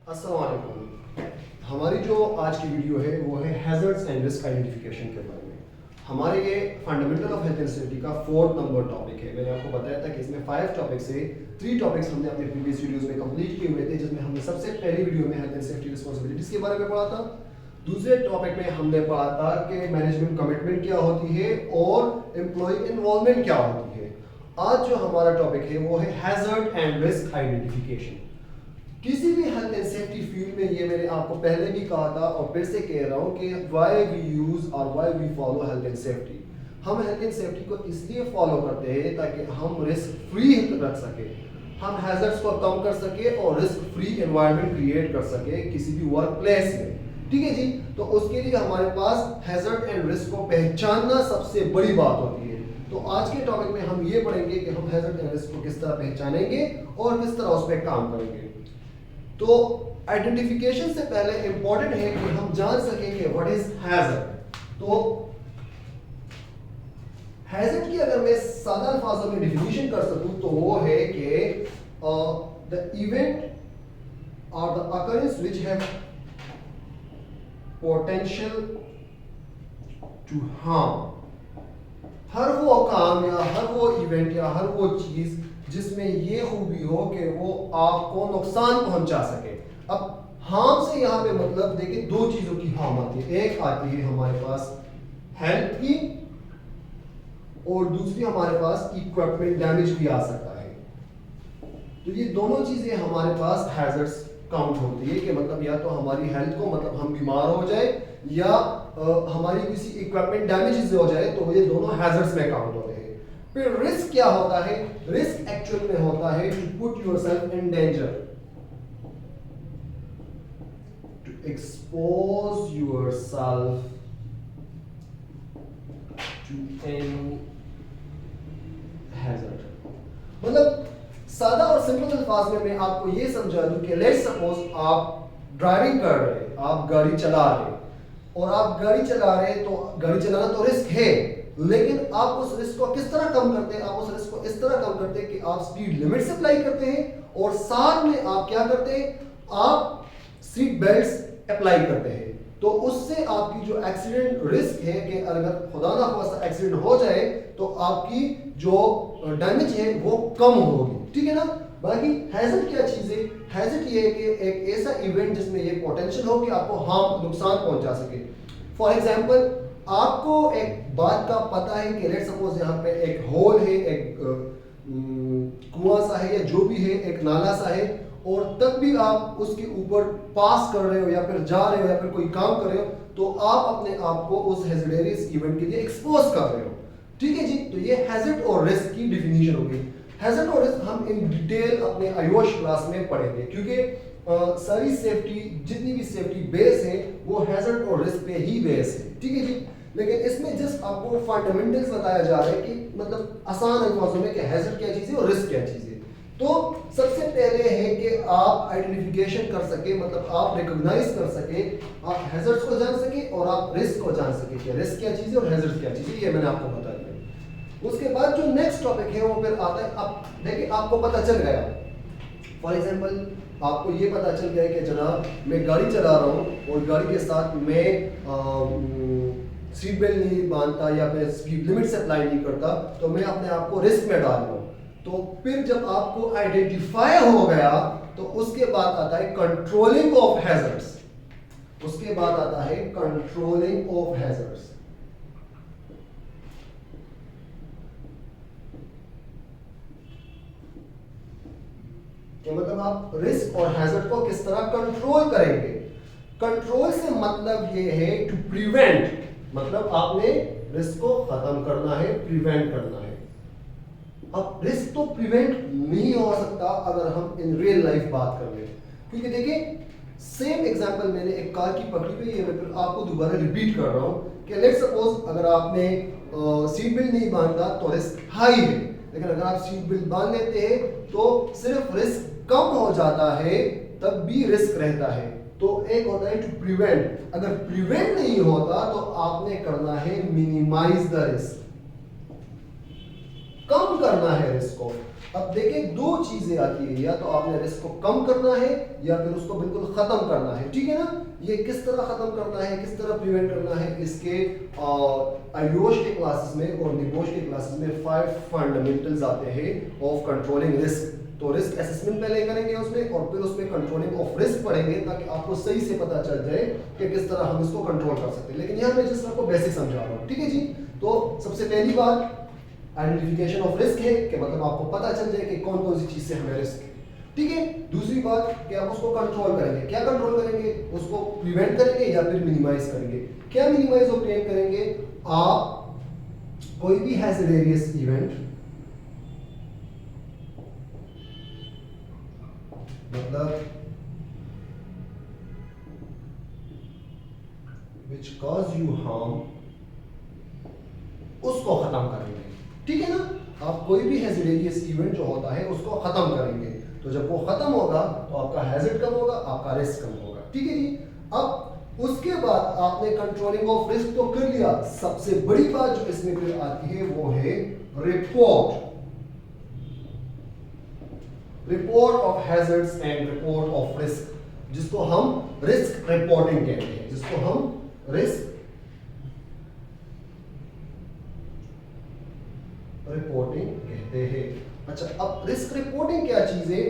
अस्सलाम वालेकुम। हमारी जो आज की वीडियो है वो है हैजर्ड्स एंड रिस्क आइडेंटिफिकेशन के बारे में। हमारे ये fundamental of health and safety का 4th नंबर टॉपिक है। मैंने आपको बताया था कि इसमें 5 टॉपिक से 3 टॉपिक्स हमने अपने प्रीवियस वीडियोस में कंप्लीट किए हुए थे, जिसमें हमने सबसे पहली वीडियो में हेल्थ एंड सेफ्टी रिस्पांसिबिलिटीज के बारे में पढ़ा था। दूसरे टॉपिक में हमने पढ़ा था कि मैनेजमेंट कमिटमेंट क्या होती है और एम्प्लॉय इन्वॉल्वमेंट क्या होती है। आज जो हमारा टॉपिक है वो है हैजर्ड एंड रिस्क आइडेंटिफिकेशन। किसी भी हेल्थ एंड सेफ्टी फील्ड में, ये मैंने आपको पहले भी कहा था और फिर से कह रहा हूं कि व्हाई वी यूज और why we follow health and safety. हम हेल्थ एंड सेफ्टी को इसलिए फॉलो करते हैं ताकि हम रिस्क फ्री रख सके, हम हैजर्ड्स को कम कर सके और रिस्क फ्री एनवायरनमेंट क्रिएट कर सके किसी भी वर्क प्लेस में। ठीक है जी। तो उसके लिए हमारे पास हैजर्ड एंड रिस्क को पहचानना सबसे बड़ी बात होती है। तो आज के टॉपिक में हम ये पढ़ेंगे कि हम हैजर्ड एंड रिस्क को किस तरह पहचानेंगे और किस तरह उस पर काम करेंगे। तो आइडेंटिफिकेशन से पहले इंपॉर्टेंट है कि हम जान सकें कि व्हाट इज हैजर्ड। तो हैजर्ड की अगर मैं सादा अल्फाजों में डिफिनीशन कर सकूं तो वो है कि द इवेंट और the occurrence which have potential to harm. हर वो काम या हर वो इवेंट या हर वो चीज जिसमें ये खूबी हो कि वो आपको नुकसान पहुंचा सके। अब हार्म से यहाँ पे मतलब देखिए दो चीजों की हार्म आती है। एक आती है हमारे पास हेल्थ की और दूसरी हमारे पास इक्विपमेंट डैमेज भी आ सकता है। तो ये दोनों चीजें हमारे पास हैजर्ड्स काउंट होती है कि मतलब या तो हमारी हेल्थ को मतलब हम बीमार हो जाए या हमारी किसी इक्विपमेंट डैमेज हो जाए, तो ये दोनों हैजर्ड्स में काउंट होते हैं। फिर रिस्क क्या होता है? रिस्क एक्चुअल में होता है to put yourself in danger, to expose yourself to any hazard. मतलब सादा और सिंपल अल्फाज में मैं आपको ये समझा दूं कि लेट्स सपोज आप ड्राइविंग कर रहे हैं, आप गाड़ी चला रहे और आप गाड़ी चला रहे, तो गाड़ी चलाना तो रिस्क है, लेकिन आप उस रिस्क को किस तरह कम करते हैं? आप उस रिस्क को इस तरह कम करते हैं कि आप स्पीड लिमिट से अप्लाई करते हैं और साथ में आप क्या करते हैं? आप सीट बेल्ट्स अप्लाई करते हैं। तो उससे आपकी जो एक्सीडेंट रिस्क है कि अगर खुदा ना खास्ता एक्सीडेंट हो जाए तो आपकी जो डैमेज है वो कम होगी। ठीक है ना। बाकी हैजर्ड क्या चीज है? हैजर्ड ये है कि एक ऐसा इवेंट जिसमें ये पोटेंशियल हो कि आपको हार्म नुकसान पहुंचा सके। फॉर एग्जांपल, आपको एक बात का पता है कि लेट्स सपोज यहाँ पे एक होल है, एक कुआं सा है या जो भी है, एक नाला सा है, और तब भी आप उसके ऊपर पास कर रहे हो या फिर जा रहे हो या फिर कोई काम कर रहे हो, तो आप अपने आप को उस हैजर्डियस इवेंट के लिए एक्सपोज कर रहे हो। ठीक है जी। तो ये हैजर्ड और रिस्क की डिफिनीशन हो गई। हैजर्ड और रिस्क हम इन डिटेल अपने आयुष क्लास में पढ़ेंगे, क्योंकि सारी सेफ्टी, जितनी भी सेफ्टी बेस है वो हैजर्ड और रिस्क पे ही बेस है। ठीक है जी। लेकिन इसमें जस्ट आपको फंडामेंटल्स बताया जा रहा है कि मतलब आसान अल्फाजों में कि हैजर्ड क्या चीज है और रिस्क क्या चीज है। तो सबसे पहले है कि आप आइडेंटिफिकेशन कर सके, मतलब आप रिकॉग्नाइज कर सके, आप हैजर्ड्स को जान सके और आप रिस्क को जान सके कि रिस्क क्या चीज है और हैजर्ड क्या चीज है। ये मैंने आपको बता दिया। उसके बाद जो नेक्स्ट टॉपिक है वो फिर आता है, अब देखिए आपको पता चल गया, फॉर एग्जांपल आपको ये पता चल गया कि जनाब मैं गाड़ी चला रहा हूँ और गाड़ी के साथ मैं सीट बेल्ट नहीं बांधता या फिर स्पीड लिमिट से अप्लाई नहीं करता, तो मैं अपने आप को रिस्क में डाल रहा हूँ। तो फिर जब आपको आइडेंटिफाई हो गया तो उसके बाद आता है कंट्रोलिंग ऑफ हैजर्ड्स। उसके बाद आता है कंट्रोलिंग ऑफ हैजर्ड्स। कि मतलब आप रिस्क और हैजर्ड को किस तरह कंट्रोल करेंगे। कंट्रोल से मतलब ये है टू प्रिवेंट, मतलब आपने रिस्क को खत्म करना है, प्रिवेंट करना है। अब रिस्क तो प्रिवेंट नहीं हो सकता अगर हम इन रियल लाइफ बात कर ले, क्योंकि देखिए सेम एग्जांपल मैंने एक कार की पकड़ी हुई है, मैं फिर आपको दोबारा रिपीट कर रहा हूं कि लेट्स सपोज अगर आपने सीट बेल्ट नहीं बांधा तो रिस्क हाई है, लेकिन अगर आप सीट बेल्ट बांध लेते हैं तो सिर्फ रिस्क कम हो जाता है, तब भी रिस्क रहता है। तो एक होता है टू प्रिवेंट, अगर प्रिवेंट नहीं होता तो आपने करना है मिनिमाइज द रिस्क, कम करना है रिस्क को। अब देखिए दो चीजें आती है, या तो आपने रिस्क को कम करना है या फिर उसको बिल्कुल खत्म करना है, ठीक है ना। ये किस तरह खत्म करना है, किस तरह प्रिवेंट करना है, इसके आयुष के क्लासेस में और निबोश के क्लासेस में 5 फंडामेंटल्स आते हैं ऑफ कंट्रोलिंग रिस्क। तो रिस्क असेसमेंट पहले करेंगे उसमें, और फिर उसमें कंट्रोलिंग ऑफ रिस्क पढ़ेंगे, ताकि आपको सही से पता चल जाए कि किस तरह हम इसको कंट्रोल कर सकते हैं। लेकिन यहाँ मैं जिस आपको बेसिक समझा रहा हूँ, ठीक है जी। तो सबसे पहली बात आइडेंटिफिकेशन ऑफ रिस्क है, कि मतलब आपको पता चल जाए कि कौन कौन सी चीज से हमें रिस्क है, ठीक है। दूसरी बात कि आप उसको कंट्रोल करेंगे, क्या कंट्रोल करेंगे, उसको प्रिवेंट करेंगे या फिर मिनिमाइज करेंगे। क्या मिनिमाइज और प्रिवेंट करेंगे, आप कोई भी हैजर्डियस इवेंट, मतलब which cause you harm, उसको खत्म करेंगे, ठीक है ना। आप कोई भी हैजर्डियस इवेंट जो होता है उसको खत्म करेंगे, तो जब वो खत्म होगा तो आपका हैजर्ड कम होगा, आपका रिस्क कम होगा, ठीक है जी। अब उसके बाद आपने कंट्रोलिंग ऑफ रिस्क तो कर लिया, सबसे बड़ी बात जो इसमें फिर आती है वो है report, report of hazards and report of risk, जिसको हम रिस्क रिपोर्टिंग कहते हैं, जिसको हम रिस्क रिपोर्टिंग कहते हैं। अच्छा, अब रिस्क रिपोर्टिंग क्या चीज है।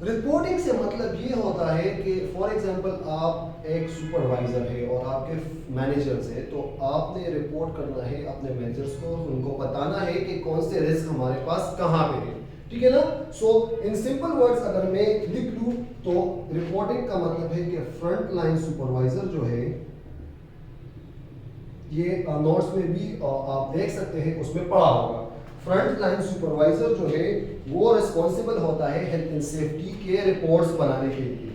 रिपोर्टिंग से मतलब ये होता है कि फॉर एग्जांपल आप एक सुपरवाइजर है और आपके मैनेजर्स है, तो आपने रिपोर्ट करना है अपने मैनेजर्स को, उनको बताना है कि कौन से रिस्क हमारे पास कहाँ पे है, ठीक है ना। सो इन सिंपल वर्ड्स अगर मैं लिख लूं तो रिपोर्टिंग का मतलब है कि फ्रंट लाइन सुपरवाइजर जो है, ये नोट्स में भी आप देख सकते हैं, उसमें पढ़ा होगा। फ्रंट लाइन सुपरवाइजर जो है वो रिस्पॉन्सिबल होता है हेल्थ एंड सेफ्टी के रिपोर्ट्स बनाने के लिए।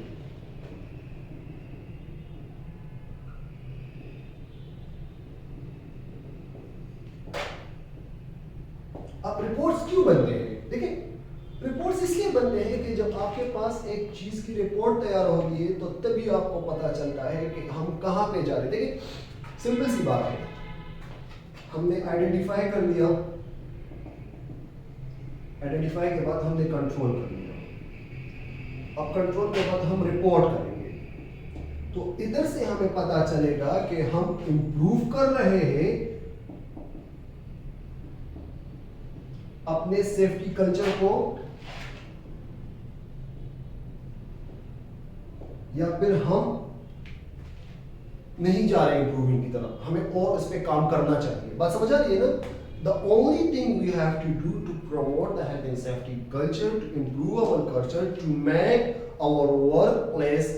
अब रिपोर्ट्स क्यों बनते हैं, देखिए रिपोर्ट्स इसलिए बनते हैं कि जब आपके पास एक चीज की रिपोर्ट तैयार होती है तो तभी आपको पता चलता है कि हम कहां पे जा रहे हैं। देखिए सिंपल सी बात है, हमने आइडेंटिफाई कर लिया, आइडेंटिफाई के बाद हमने कंट्रोल कर लिया, अब कंट्रोल के बाद हम रिपोर्ट करेंगे, तो इधर से हमें पता चलेगा कि हम इंप्रूव कर रहे हैं अपने सेफ्टी कल्चर को या फिर हम नहीं जा रहे इंप्रूविंग की तरफ, हमें और इस पे काम करना चाहिए। बात समझ आ रही है ना। The only thing we have to do to promote the health and safety culture, to improve our culture, to make our workplace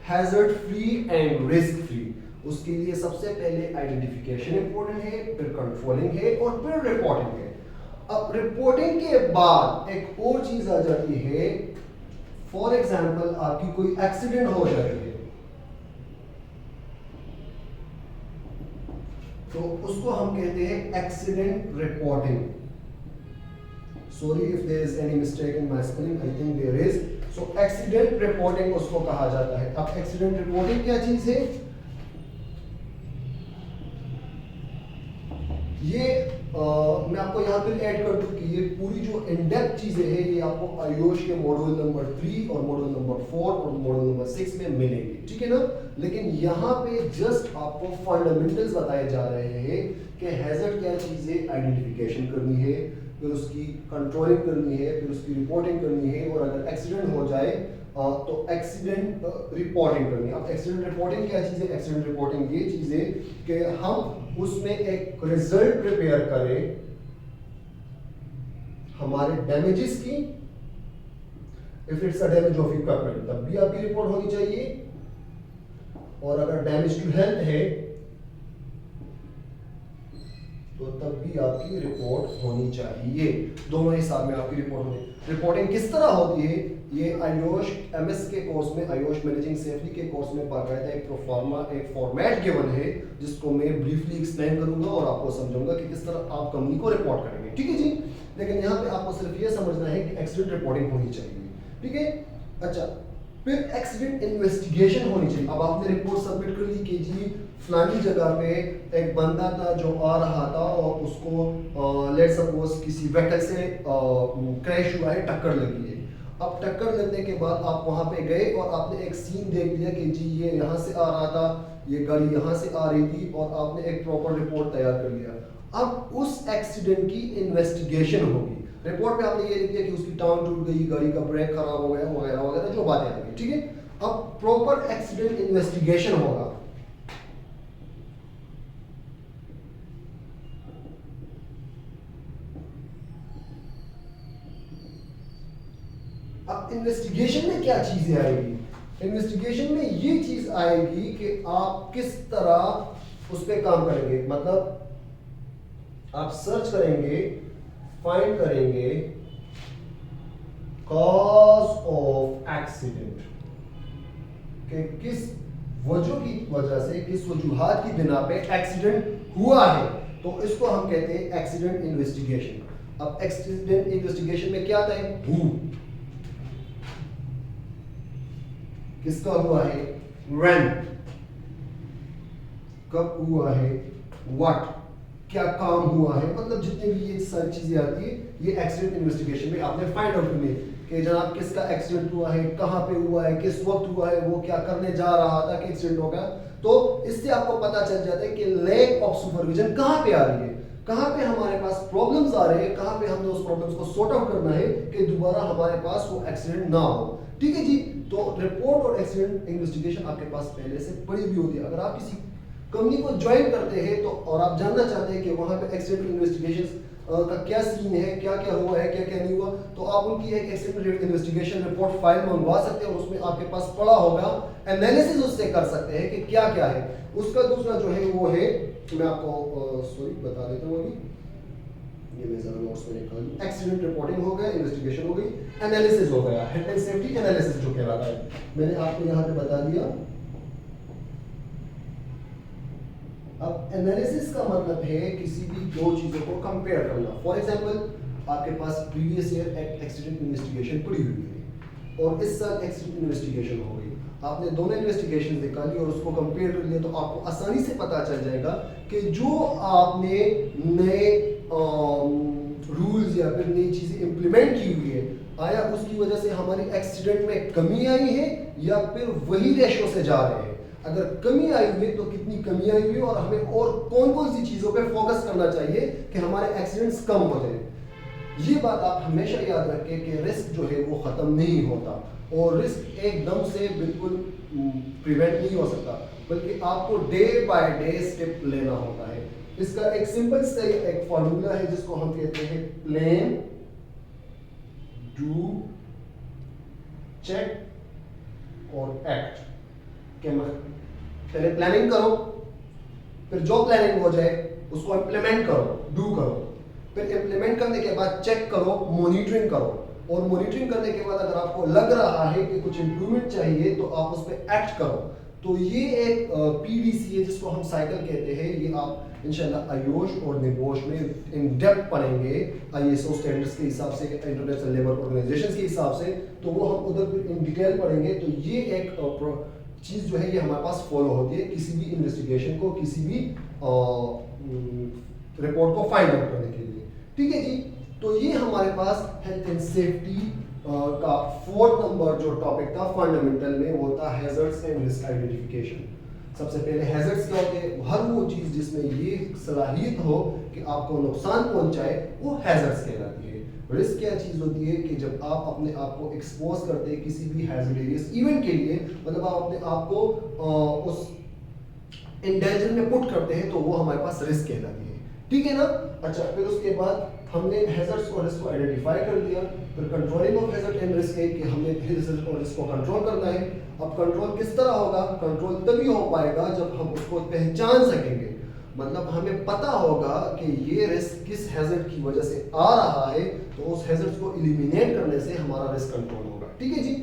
hazard free and risk free, उसके लिए सबसे पहले आइडेंटिफिकेशन इंपॉर्टेंट है, फिर कंट्रोलिंग है और फिर रिपोर्टिंग है। अब रिपोर्टिंग के बाद एक और चीज आ जाती है, फॉर एग्जाम्पल आपकी कोई एक्सीडेंट हो जाती है तो उसको हम कहते हैं accident reporting. Sorry if there is any mistake in my spelling, I think there is. So accident reporting उसको कहा जाता है। अब एक्सीडेंट रिपोर्टिंग क्या चीज है, ये मैं आपको यहाँ पे ऐड कर दूं कि ये पूरी जो इन-डेप्थ चीजें हैं ये आपको आयुष के मॉड्यूल नंबर 3 और मॉड्यूल नंबर 4 और मॉड्यूल नंबर 6 में मिलेंगी, ठीक है ना। लेकिन यहाँ पे जस्ट आपको फंडामेंटल्स बताए जा रहे हैं कि हैजर्ड क्या चीज है, आइडेंटिफिकेशन करनी है, फिर उसकी कंट्रोलिंग करनी है, फिर उसकी रिपोर्टिंग करनी है, और अगर एक्सीडेंट हो जाए तो एक्सीडेंट रिपोर्टिंग करनी है। अब एक्सीडेंट रिपोर्टिंग क्या चीज़ है, एक्सीडेंट रिपोर्टिंग ये चीज़ है कि हम उसमें एक रिजल्ट प्रिपेयर करें हमारे डैमेजेस की। If it's a damage of equipment तब भी आपकी रिपोर्ट होनी चाहिए, और अगर डैमेज टू हेल्थ है तो तब भी आपकी रिपोर्ट होनी चाहिए। दोनों हिसाब में आपकी रिपोर्ट होनी। रिपोर्टिंग किस तरह होती है, ये आयुष एमएस के कोर्स में, आयुष मैनेजिंग सेफ्टी के कोर्स में बाकायदा एक प्रोफार्मा, एक फॉर्मेट गिवन है जिसको मैं ब्रीफली एक्सप्लेन करूंगा और आपको समझाऊंगा कि किस तरह आप कंपनी को रिपोर्ट करेंगे, ठीक है जी। लेकिन यहाँ पे आपको सिर्फ ये समझना है कि एक्सीडेंट रिपोर्टिंग होनी चाहिए, ठीक है। अच्छा, फिर एक्सीडेंट इन्वेस्टिगेशन होनी चाहिए। अब आपने रिपोर्ट सबमिट कर ली कि जी फलानी जगह पे एक बंदा था जो आ रहा था और उसको लेट सपोज किसी व्हीकल से क्रैश हुआ है, टक्कर लगी है। अब टक्कर लगने के बाद आप वहां पे गए और आपने एक सीन देख लिया कि जी ये यहाँ से आ रहा था, ये गाड़ी यहाँ से आ रही थी, और आपने एक प्रॉपर रिपोर्ट तैयार कर लिया। अब उस एक्सीडेंट की इन्वेस्टिगेशन होगी। रिपोर्ट में आपने ये लिख दिया कि उसकी टांग टूट गई, गाड़ी का ब्रेक खराब हो गया, वगैरह वगैरह जो बातें आ गई, ठीक है। अब प्रॉपर एक्सीडेंट इन्वेस्टिगेशन होगा। अब इन्वेस्टिगेशन में क्या चीजें आएगी? इन्वेस्टिगेशन में ये चीज आएगी कि आप किस तरह उस पर काम करेंगे। मतलब आप सर्च करेंगे, फाइंड करेंगे कॉज ऑफ एक्सीडेंट, कि किस वजह से, किस वजूहात की बिना पे एक्सीडेंट हुआ है, तो इसको हम कहते हैं एक्सीडेंट इन्वेस्टिगेशन। अब एक्सीडेंट इन्वेस्टिगेशन में क्या आता है? हु, किसका हुआ है, व्हेन, कब हुआ है, व्हाट, क्या काम हुआ है, मतलब जितने भी ये सारी चीजें आती है ये एक्सीडेंट इन्वेस्टिगेशन में आपने फाइंड आउट करनी है कि जनाब किसका एक्सीडेंट हुआ है, कहां पे हुआ है, किस वक्त हुआ है, वो क्या करने जा रहा था कि एक्सीडेंट हो गया। तो इससे आपको पता चल जाता है कि लैक ऑफ सुपरविजन कहां पे आ रही है, कहां पे हमारे पास प्रॉब्लम्स आ रहे हैं, कहां पे हमने उस प्रॉब्लम्स को सॉर्ट आउट करना है कि दोबारा हमारे पास वो एक्सीडेंट ना हो। ठीक है जी। तो रिपोर्ट और एक्सीडेंट इन्वेस्टिगेशन आपके पास पहले से पड़ी हुई होती है। अगर आप किसी कंपनी को ज्वाइन करते हैं तो और आप जानना चाहते हैं कि वहां पे एक्सीडेंट इन्वेस्टिगेशन का क्या सीन है, क्या क्या हुआ है, क्या क्या नहीं हुआ, तो आप उनकी एक एक्सीडेंट इन्वेस्टिगेशन रिपोर्ट फाइल मंगवा सकते हैं और उसमें आपके पास पड़ा होगा, एनालिसिस उससे कर सकते हैं कि क्या क्या है। उसका दूसरा जो है वो है, मैं आपको सॉरी बता देता हूँ अभी, ये मैं जरा नोट्स में निकाल लूं। एक्सीडेंट रिपोर्टिंग हो गया, इन्वेस्टिगेशन हो गई, एनालिसिस हो गया, हेल्थ एंड सेफ्टी एनालिसिस जो कहलाता है, मैंने आपको यहाँ पे बता दिया। अब एनालिसिस का मतलब है किसी भी दो चीजों को कंपेयर करना। फॉर एग्जांपल आपके पास प्रीवियस ईयर एक्सीडेंट इन्वेस्टिगेशन पड़ी हुई है और इस साल एक्सीडेंट इन्वेस्टिगेशन हो गई, आपने दोनों इन्वेस्टिगेशन निकाली और उसको कंपेयर कर लिया, तो आपको आसानी से पता चल जाएगा कि जो आपने नए रूल्स या फिर नई चीजें इंप्लीमेंट की हुई है, आया उसकी वजह से हमारी एक्सीडेंट में कमी आई है या फिर वही रेशो से जा रहे हैं। अगर कमी आई हुई है तो कितनी कमी आई हुई है और हमें और कौन कौन सी चीजों पे फोकस करना चाहिए कि हमारे एक्सीडेंट्स कम हो जाए। ये बात आप हमेशा याद रखें कि रिस्क जो है वो खत्म नहीं होता और रिस्क एकदम से बिल्कुल प्रिवेंट नहीं हो सकता, बल्कि आपको डे बाय डे स्टेप लेना होता है। इसका एक सिंपल से एक फॉर्मूला है जिसको हम कहते हैं प्लान, डू, चेक और एक्ट। पहले प्लानिंग करो, फिर जो प्लानिंग हो जाए उसको इंप्लीमेंट करो, डू करो, फिर इंप्लीमेंट करने के बाद चेक करो, मॉनिटरिंग करो, और मॉनिटरिंग करने के बाद अगर आपको लग रहा है कि कुछ इंप्रूवमेंट चाहिए तो आप उस पर एक्ट करो। तो ये एक पीडीसी है जिसको हम साइकिल कहते हैं। ये आप इंशाल्लाह आयोश और निबोश में इन डेप्थ पढ़ेंगे, आईएसओ स्टैंडर्ड्स के हिसाब से, इंटरनेशनल लेबर ऑर्गेनाइजेशन के हिसाब से, तो वो हम उधर इन डिटेल पढ़ेंगे। तो ये एक चीज़ जो है ये हमारे पास फॉलो होती है किसी भी इन्वेस्टिगेशन को, किसी भी रिपोर्ट को फाइंड आउट करने के लिए। ठीक है जी। तो ये हमारे पास हेल्थ एंड सेफ्टी का 4th नंबर जो टॉपिक था फंडामेंटल में, वो था हैजर्ड्स एंड रिस्क आइडेंटिफिकेशन। सबसे पहले हैजर्ड्स क्या होते हैं? हर वो चीज़ जिसमें ये सलाहियत हो कि आपको नुकसान पहुंचाए वो हैजर्ड्स कहलाती है। रिस्क क्या चीज़ होती है कि जब आप अपने आप को एक्सपोज करते हैं किसी भी हैजर्डियस इवेंट के लिए, मतलब आप अपने आप को उस इंडेंजर में पुट करते हैं, तो वो हमारे पास रिस्क कहलाती है। ठीक है ना। अच्छा, फिर उसके बाद हमने हैजर्ड्स और रिस्क को आइडेंटिफाई कर लिया, फिर controlling of hazard and risk है कि हमने हैजर्ड और रिस्क को कंट्रोल करना है। अब कंट्रोल किस तरह होगा? कंट्रोल तभी हो पाएगा जब हम उसको पहचान सकेंगे, मतलब हमें पता होगा कि ये रिस्क किस हैजर्ड की वजह से आ रहा है, तो उस हैजर्ड को एलिमिनेट करने से हमारा रिस्क कंट्रोल होगा। ठीक है जी।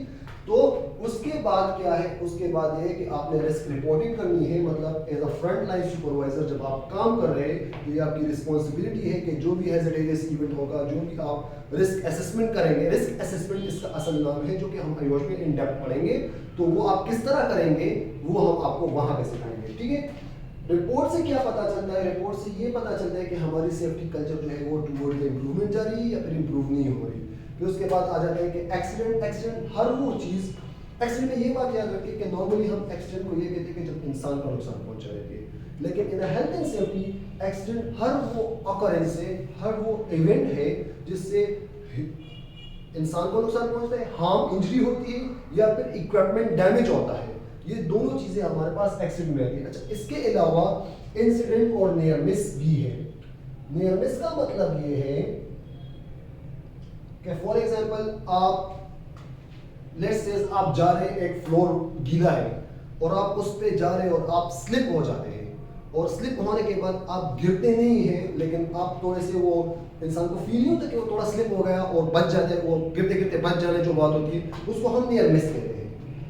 तो उसके बाद क्या है, उसके बाद ये है कि आपने रिस्क रिपोर्टिंग करनी है। मतलब as a front line supervisor जब आप काम कर रहे हैं तो ये आपकी रिस्पॉन्सिबिलिटी है कि जो भी हैजर्डस इवेंट होगा, जो भी आप रिस्क असेसमेंट करेंगे, रिस्क असेसमेंट इसका असल नाम है जो कि हम आयोज में इन डेप्थ पढ़ेंगे, तो वो आप किस तरह करेंगे वो हम आपको वहां पे सिखाएंगे। ठीक है, रिपोर्ट से क्या पता चलता है? रिपोर्ट से ये पता चलता है कि हमारी सेफ्टी कल्चर जो है वो टुवर्ड इम्प्रूवमेंट जा रही है या फिर इम्प्रूव नहीं हो रही। फिर उसके बाद आ जाता है कि एक्सीडेंट हर वो चीज़, एक्सीडेंट में ये बात याद रखिए कि नॉर्मली हम एक्सीडेंट को ये कहते हैं कि जब इंसान का नुकसान पहुंचा है, लेकिन in health and safety accident हर वो अकरेंस है, हर वो इवेंट है जिससे इंसान को नुकसान पहुंचता है, हार्म इंजरी होती है या फिर इक्विपमेंट डैमेज होता है। ये दोनों चीजें हमारे पास एक्सीडेंट में आती है। अच्छा, इसके अलावा इंसिडेंट और नियर मिस भी है। नियर मिस का मतलब ये है कि फॉर एग्जांपल आप लेट्स से आप जा रहे हैं, एक फ्लोर गीला है और आप उस पे जा रहे हैं और आप स्लिप हो जाते हैं, और स्लिप होने के बाद आप गिरते नहीं हैं, लेकिन आप थोड़े से वो इंसान को फील नहीं होता कि वो थोड़ा स्लिप हो गया और बच जाते हैं, वो गिरते गिरते बच जाने जो बात होती है उसको हम नियर मिस कहते हैं।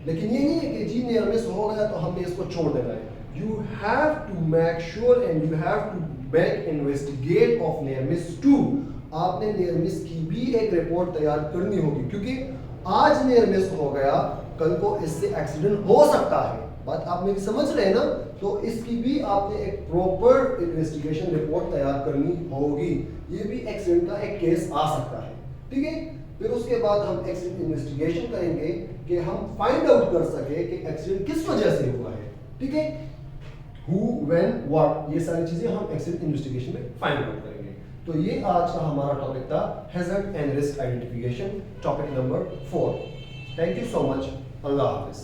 लेकिन ये नहीं है कि जी नियर मिस हो गया तो हमने इसको छोड़ देना है। You have to make sure and you have to make investigate of near miss too. आपने नियर मिस की भी एक रिपोर्ट तैयार करनी होगी, क्योंकि आज नियर मिस हो गया, कल को इससे एक्सीडेंट हो सकता है। बात आप मेरी समझ रहे हैं ना? तो इसकी भी आपने एक प्रॉपर इन्वेस्टिगेशन रिपोर्ट तैयार करनी होगी। ये भी एक्सीडेंट का एक केस आ सकता है। ठीक है, फिर उसके बाद हम एक्सीडेंट इन्वेस्टिगेशन करेंगे कि हम फाइंड आउट कर सके कि एक्सीडेंट किस वजह से हुआ है। ठीक है, हु, व्हेन, व्हाट, ये सारी चीजें हम एक्सीडेंट इन्वेस्टिगेशन में फाइंड आउट करेंगे। तो ये आज का हमारा टॉपिक था hazard and risk identification, topic number 4। Thank you so much. Allah Hafiz.